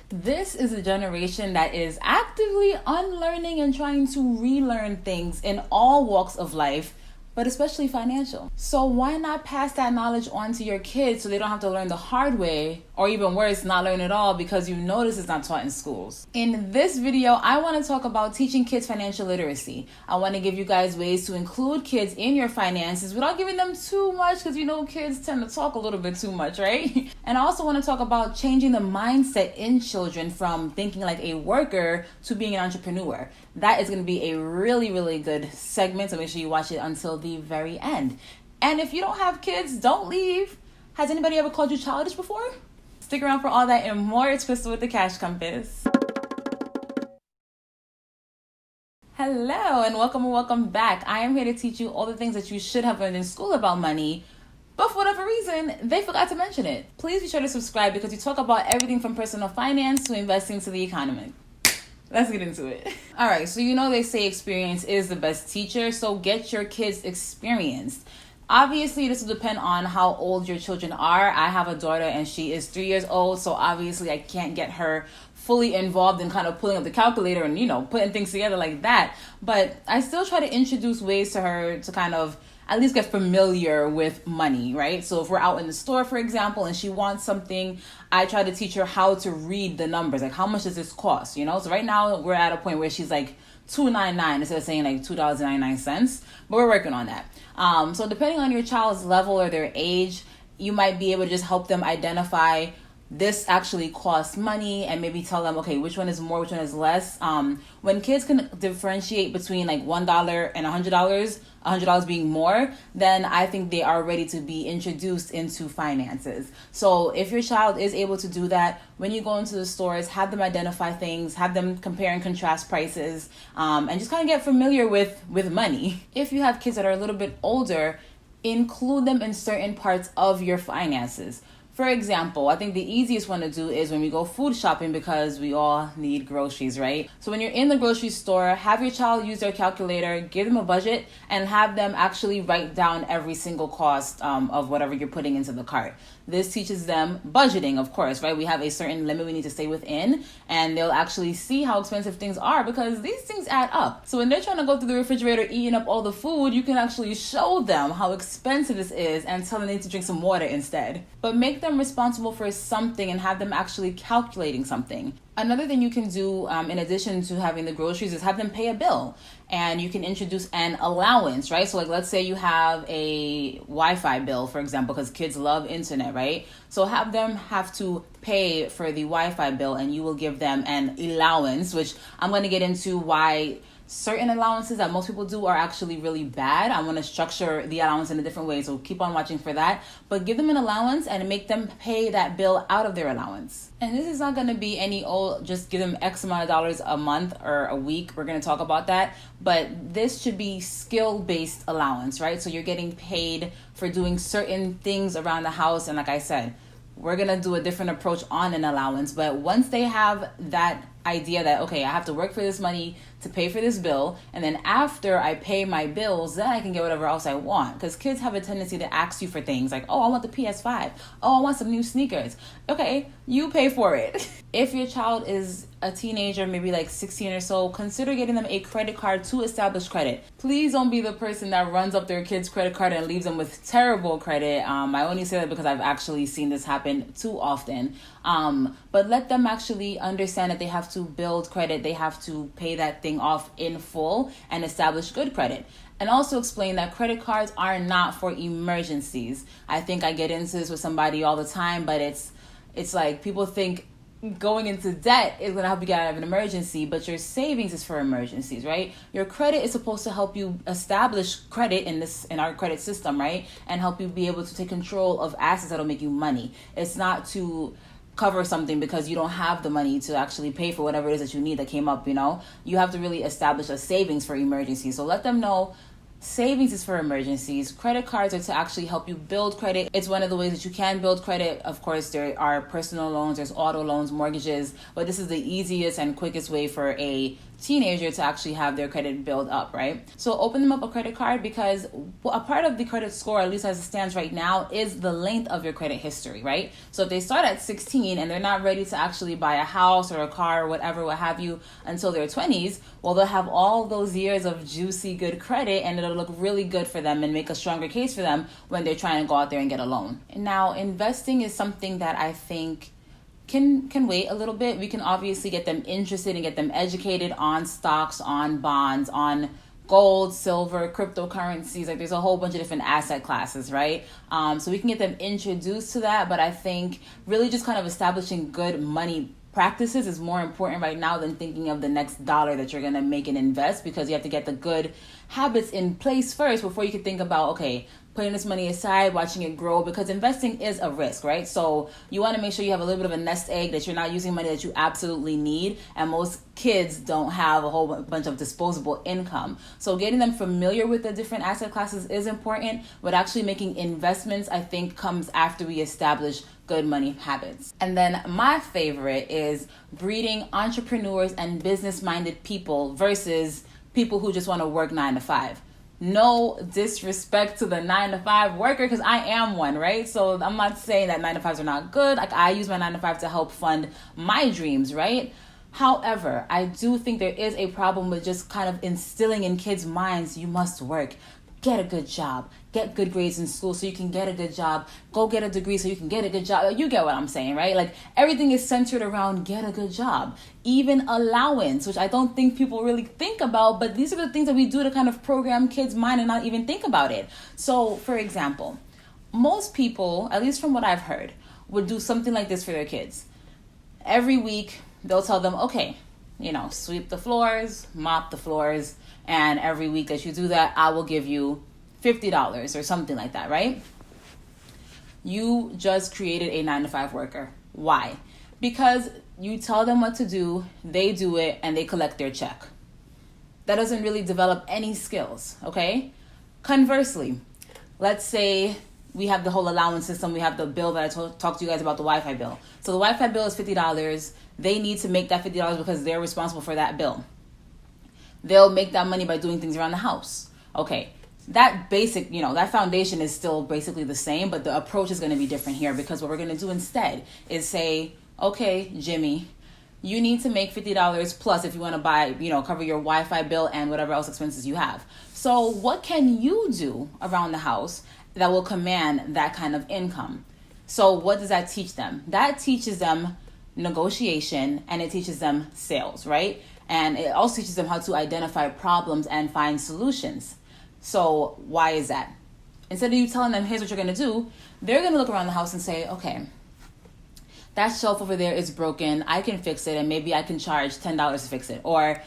This is a generation that is actively unlearning and trying to relearn things in all walks of life, but especially financial. So why not pass that knowledge on to your kids so they don't have to learn the hard way, or even worse, not learn at all because you notice it's not taught in schools. In this video, I want to talk about teaching kids financial literacy. I want to give you guys ways to include kids in your finances without giving them too much, because you know kids tend to talk a little bit too much, right? And I also want to talk about changing the mindset in children from thinking like a worker to being an entrepreneur. That is going to be a really, really good segment, so make sure you watch it until the very end. And if you don't have kids, don't leave. Has anybody ever called you childish before? Stick around for all that and more. It's Crystal with the Cash Compass. Hello and welcome back. I am here to teach you all the things that you should have learned in school about money, but for whatever reason, they forgot to mention it. Please be sure to subscribe because we talk about everything from personal finance to investing to the economy. Let's get into it. All right, so you know they say experience is the best teacher, so get your kids experienced. Obviously, this will depend on how old your children are. I have a daughter and she is 3 years old, so obviously I can't get her fully involved in kind of pulling up the calculator and, putting things together like that. But I still try to introduce ways to her to kind of at least get familiar with money, right? So if we're out in the store, for example, and she wants something, I try to teach her how to read the numbers. Like, how much does this cost, So right now we're at a point where she's like $2.99 instead of saying like $2.99, but we're working on that. So depending on your child's level or their age, you might be able to just help them identify this actually costs money and maybe tell them, okay, which one is more, which one is less. When kids can differentiate between like $1 and $100 being more, then I think they are ready to be introduced into finances. So if your child is able to do that, when you go into the stores, have them identify things, have them compare and contrast prices, and just kind of get familiar with money. If you have kids that are a little bit older, include them in certain parts of your finances. For example, I think the easiest one to do is when we go food shopping because we all need groceries, right? So when you're in the grocery store, have your child use their calculator, give them a budget, and have them actually write down every single cost of whatever you're putting into the cart. This teaches them budgeting, of course, right? We have a certain limit we need to stay within, and they'll actually see how expensive things are because these things add up. So when they're trying to go through the refrigerator eating up all the food, you can actually show them how expensive this is and tell them they need to drink some water instead. But make them responsible for something and have them actually calculating something. Another thing you can do in addition to having the groceries is have them pay a bill, and you can introduce an allowance, right? So like, let's say you have a Wi-Fi bill, for example, because kids love internet, right? So have them have to pay for the Wi-Fi bill, and you will give them an allowance, which I'm going to get into why certain allowances that most people do are actually really bad. I want to structure the allowance in a different way, so keep on watching for that. But give them an allowance and make them pay that bill out of their allowance. And this is not going to be any just give them X amount of dollars a month or a week. We're going to talk about that. But this should be skill-based allowance, right? So you're getting paid for doing certain things around the house. And like I said, we're going to do a different approach on an allowance. But once they have that idea that, okay, I have to work for this money to pay for this bill, and then after I pay my bills, then I can get whatever else I want. Because kids have a tendency to ask you for things like, oh, I want the PS5. Oh, I want some new sneakers. Okay, you pay for it. If your child is a teenager, maybe like 16 or so, consider getting them a credit card to establish credit. Please don't be the person that runs up their kid's credit card and leaves them with terrible credit. I only say that because I've actually seen this happen too often. But let them actually understand that they have to build credit. They have to pay that thing off in full and establish good credit. And also explain that credit cards are not for emergencies. I think I get into this with somebody all the time, but it's like people think going into debt is going to help you get out of an emergency, but your savings is for emergencies, right? Your credit is supposed to help you establish credit in our credit system, right? And help you be able to take control of assets that'll make you money. It's not to cover something because you don't have the money to actually pay for whatever it is that you need that came up, You have to really establish a savings for emergencies. So let them know Savings is for emergencies. Credit cards are to actually help you build credit. It's one of the ways that you can build credit. Of course, there are personal loans, there's auto loans, mortgages, but this is the easiest and quickest way for a teenager to actually have their credit build up, right? So open them up a credit card, because a part of the credit score, at least as it stands right now, is the length of your credit history, right? So if they start at 16 and they're not ready to actually buy a house or a car or whatever, what have you, until their 20s, well, they'll have all those years of juicy good credit, and it'll look really good for them and make a stronger case for them when they're trying to go out there and get a loan. And now, investing is something that I think can wait a little bit. We can obviously get them interested and get them educated on stocks, on bonds, on gold, silver, cryptocurrencies. Like, there's a whole bunch of different asset classes, right? So we can get them introduced to that. But I think really just kind of establishing good money practices is more important right now than thinking of the next dollar that you're going to make and invest, because you have to get the good habits in place first before you can think about, okay, putting this money aside, watching it grow, because investing is a risk, right? So you want to make sure you have a little bit of a nest egg, that you're not using money that you absolutely need. And most kids don't have a whole bunch of disposable income. So getting them familiar with the different asset classes is important, but actually making investments, I think, comes after we establish good money habits. And then my favorite is breeding entrepreneurs and business-minded people versus people who just want to work 9 to 5. No disrespect to the 9 to 5 worker, because I am one, right? So I'm not saying that 9 to 5s are not good. Like, I use my 9 to 5 to help fund my dreams, right? However, I do think there is a problem with just kind of instilling in kids' minds, you must work. Get a good job, get good grades in school so you can get a good job, go get a degree so you can get a good job. You get what I'm saying, right? Like, everything is centered around get a good job. Even allowance, which I don't think people really think about, but these are the things that we do to kind of program kids' mind and not even think about it. So, for example, most people, at least from what I've heard, would do something like this for their kids. Every week, they'll tell them, okay, sweep the floors, mop the floors, and every week that you do that, I will give you $50 or something like that, right? You just created a 9 to 5 worker. Why? Because you tell them what to do, they do it, and they collect their check. That doesn't really develop any skills, okay? Conversely, let's say we have the whole allowance system. We have the bill that I talked to you guys about, the Wi-Fi bill. So the Wi-Fi bill is $50. They need to make that $50 because they're responsible for that bill. They'll make that money by doing things around the house. Okay, that basic, that foundation is still basically the same, but the approach is going to be different here, because what we're going to do instead is say, okay, Jimmy, you need to make $50 plus if you want to buy, cover your Wi-Fi bill and whatever else expenses you have. So what can you do around the house that will command that kind of income? So what does that teach them? That teaches them negotiation, and it teaches them sales, right? And it also teaches them how to identify problems and find solutions. So why is that? Instead of you telling them, here's what you're going to do, they're going to look around the house and say, okay, that shelf over there is broken. I can fix it, and maybe I can charge $10 to fix it. Or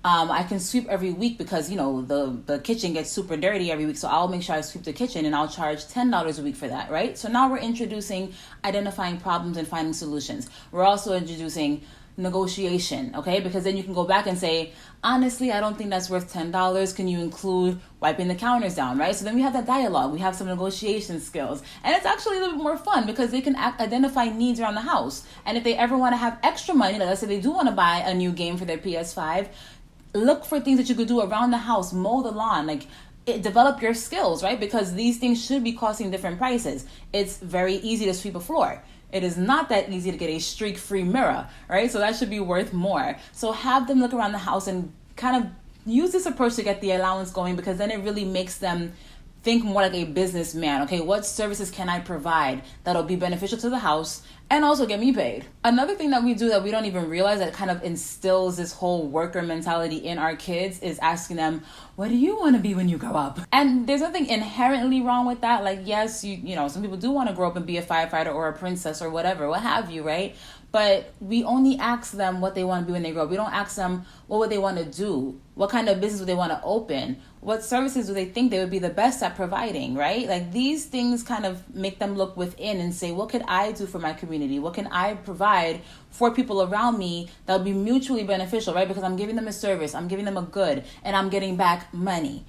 I can sweep every week because, the kitchen gets super dirty every week. So I'll make sure I sweep the kitchen, and I'll charge $10 a week for that, right? So now we're introducing identifying problems and finding solutions. We're also introducing negotiation, okay? Because then you can go back and say, honestly, I don't think that's worth $10. Can you include wiping the counters down, right? So then we have that dialogue. We have some negotiation skills. And it's actually a little bit more fun because they can identify needs around the house. And if they ever want to have extra money, like let's say they do want to buy a new game for their PS5, look for things that you could do around the house, mow the lawn, develop your skills, right? Because these things should be costing different prices. It's very easy to sweep a floor. It is not that easy to get a streak-free mirror, right? So that should be worth more. So have them look around the house and kind of use this approach to get the allowance going, because then it really makes them think more like a businessman. Okay, what services can I provide that'll be beneficial to the house and also get me paid? Another thing that we do that we don't even realize that kind of instills this whole worker mentality in our kids is asking them, what do you want to be when you grow up? And there's nothing inherently wrong with that. Like, yes, you know, some people do want to grow up and be a firefighter or a princess or whatever, what have you, right? But we only ask them what they want to be when they grow up. We don't ask them what would they want to do, what kind of business would they want to open, what services do they think they would be the best at providing, right? Like, these things kind of make them look within and say, what could I do for my community? What can I provide for people around me that would be mutually beneficial, right? Because I'm giving them a service, I'm giving them a good, and I'm getting back money.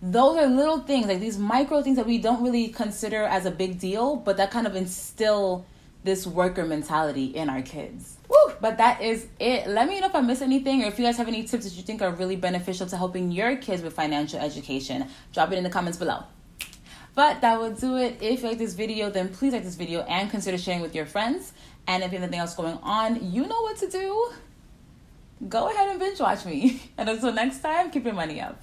Those are little things, like these micro things that we don't really consider as a big deal, but that kind of instill this worker mentality in our kids. Woo! But that is it. Let me know if I missed anything, or if you guys have any tips that you think are really beneficial to helping your kids with financial education. Drop it in the comments below. But that will do it. If you like this video, then please like this video and consider sharing with your friends. And if you have anything else going on, you know what to do. Go ahead and binge watch me. And until next time, keep your money up.